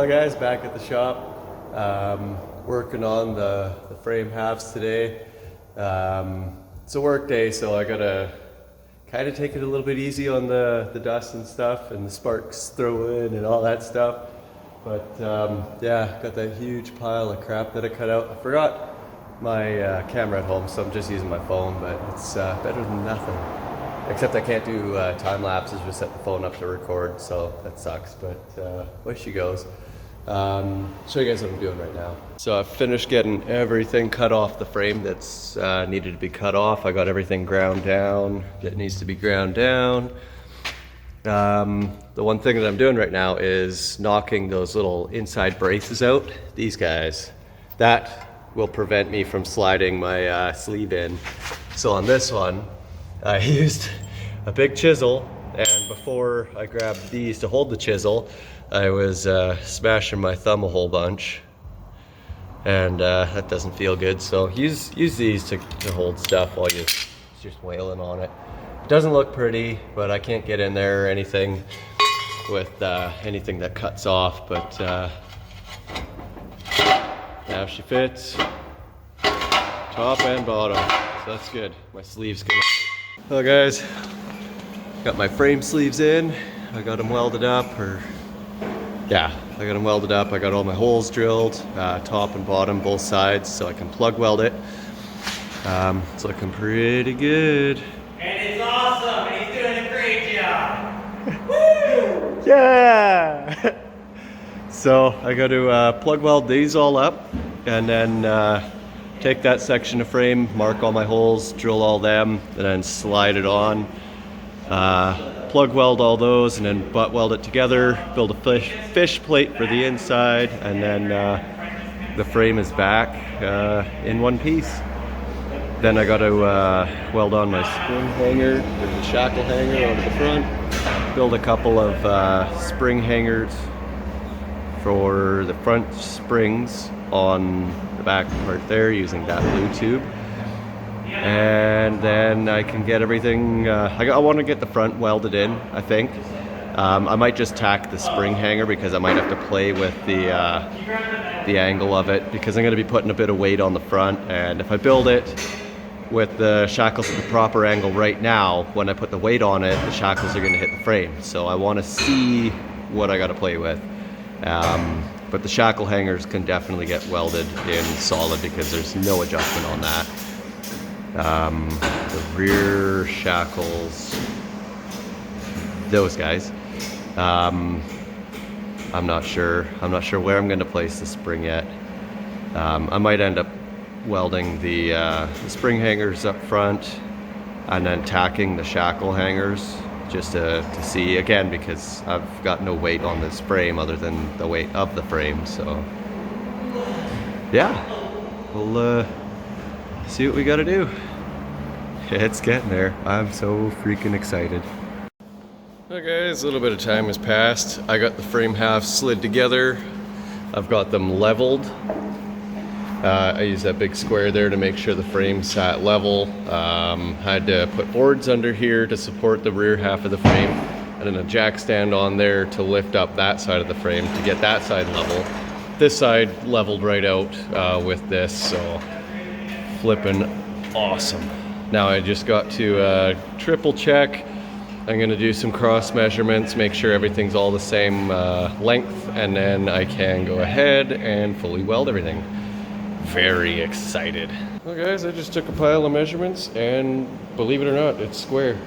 Well guys, back at the shop, working on the frame halves today. It's a work day, so I gotta kind of take it a little bit easy on the dust and stuff and the sparks throw in and all that stuff. But yeah, got that huge pile of crap that I cut out. I forgot my camera at home, so I'm just using my phone, but it's better than nothing. Except I can't do time lapses, just set the phone up to record, so that sucks, but way she goes. Show you guys what I'm doing right now. So I've finished getting everything cut off the frame that's needed to be cut off. I got everything ground down that needs to be ground down. The one thing that I'm doing right now is knocking those little inside braces out. These guys. That will prevent me from sliding my sleeve in. So on this one, I used a big chisel, and before I grabbed these to hold the chisel, I was smashing my thumb a whole bunch, and that doesn't feel good. So use these to hold stuff while you're just wailing on it. It doesn't look pretty, but I can't get in there or anything with anything that cuts off, but now she fits, top and bottom, so that's good. My sleeve's gonna... Hello guys, got my frame sleeves in. I got them welded up, I got them welded up. I got all my holes drilled, top and bottom, both sides, so I can plug weld it. It's looking pretty good. And it's awesome, and he's doing a great job. Woo! Yeah! So I got to plug weld these all up, and then take that section of frame, mark all my holes, drill all them, and then slide it on. Plug weld all those, and then butt weld it together, build a fish plate for the inside, and then the frame is back in one piece. Then I got to weld on my spring hanger, the shackle hanger onto the front, build a couple of spring hangers for the front springs on the back part there using that blue tube. And then I can get everything, I want to get the front welded in, I think. I might just tack the spring hanger because I might have to play with the angle of it, because I'm going to be putting a bit of weight on the front, and if I build it with the shackles at the proper angle right now, when I put the weight on it, the shackles are going to hit the frame. So I want to see what I got to play with. But the shackle hangers can definitely get welded in solid because there's no adjustment on that. The rear shackles, those guys, I'm not sure where I'm going to place the spring yet. I might end up welding the spring hangers up front and then tacking the shackle hangers just to see again, because I've got no weight on this frame other than the weight of the frame. So yeah, we'll see what we got to do. It's getting there. I'm so freaking excited. Okay guys, a little bit of time has passed. I got the frame halves slid together. I've got them leveled. I used that big square there to make sure the frame sat level. Had to put boards under here to support the rear half of the frame, and then a jack stand on there to lift up that side of the frame to get that side level. This side leveled right out with this, so flipping awesome. Now I just got to triple check. I'm gonna do some cross measurements, make sure everything's all the same length, and then I can go ahead and fully weld everything. Very excited. Well guys, I just took a pile of measurements, and believe it or not, it's square.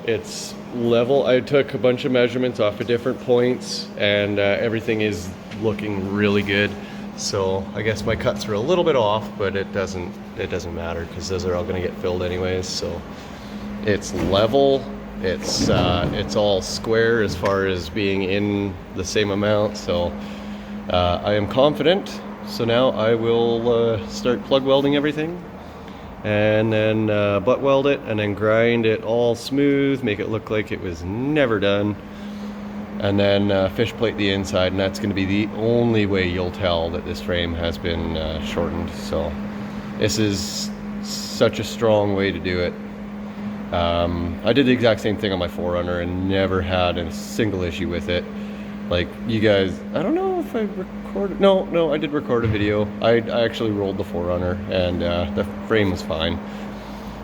It's level. I took a bunch of measurements off of different points, and everything is looking really good. So I guess my cuts are a little bit off, but it doesn't matter because those are all going to get filled anyways. So it's level. It's all square as far as being in the same amount. So I am confident. So now I will start plug welding everything, and then butt weld it, and then grind it all smooth, make it look like it was never done, and then fish plate the inside, and that's going to be the only way you'll tell that this frame has been shortened. So this is such a strong way to do it. I did the exact same thing on my 4Runner and never had a single issue with it. Like you guys, I don't know if I recorded, no, I did record a video. I actually rolled the 4Runner and the frame was fine.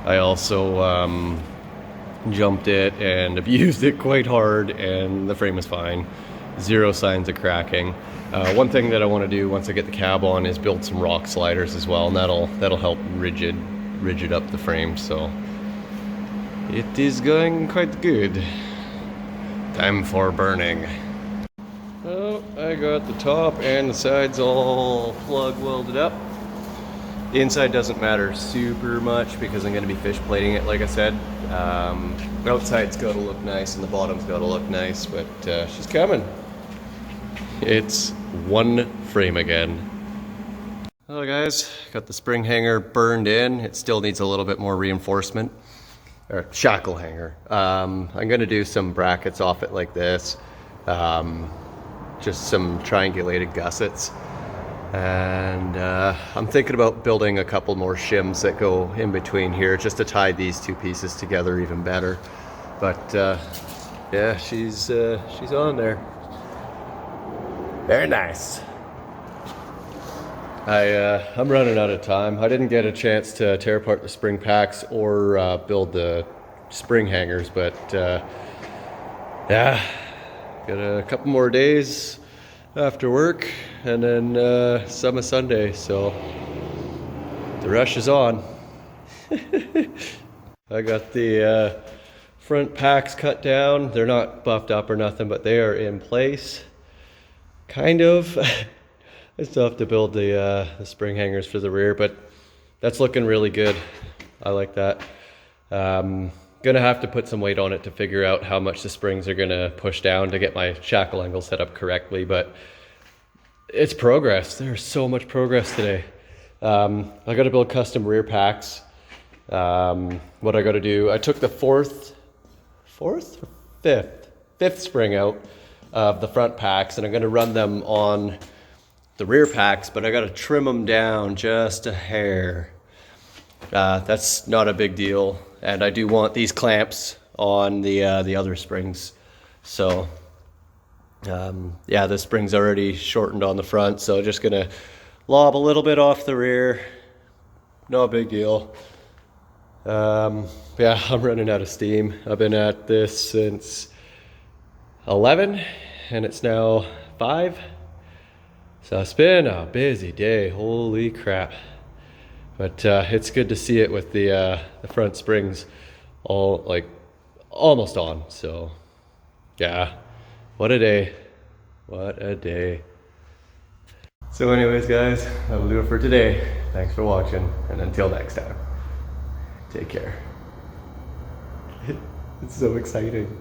I also jumped it and abused it quite hard and the frame was fine. Zero signs of cracking. One thing that I want to do once I get the cab on is build some rock sliders as well, and that'll help rigid up the frame, so it is going quite good. Time for burning. Oh, I got the top and the sides all plug welded up. The inside doesn't matter super much because I'm going to be fish plating it, like I said. The outside's got to look nice and the bottom's got to look nice, but she's coming. It's one frame again. Hello guys, got the spring hanger burned in. It still needs a little bit more reinforcement, or shackle hanger. I'm going to do some brackets off it like this. Just some triangulated gussets. And I'm thinking about building a couple more shims that go in between here just to tie these two pieces together even better. But yeah, she's on there. Very nice. I'm running out of time. I didn't get a chance to tear apart the spring packs or build the spring hangers, but yeah, got a couple more days after work and then summer Sunday, so the rush is on. I got the front packs cut down. They're not buffed up or nothing, but they are in place, kind of. I still have to build the spring hangers for the rear, but that's looking really good. I like that. Gonna have to put some weight on it to figure out how much the springs are gonna push down to get my shackle angle set up correctly, but it's progress. There's so much progress today. I gotta build custom rear packs. What I gotta do, I took the fourth or fifth spring out of the front packs, and I'm gonna run them on the rear packs, but I gotta trim them down just a hair. That's not a big deal, and I do want these clamps on the other springs. So yeah, the spring's already shortened on the front, so just gonna lob a little bit off the rear. No big deal. Yeah, I'm running out of steam. I've been at this since 11 and it's now 5. So it's been a busy day, holy crap. But it's good to see it with the front springs all almost on. So yeah, what a day, what a day. So anyways guys, that will do it for today. Thanks for watching, and until next time, take care. It's so exciting.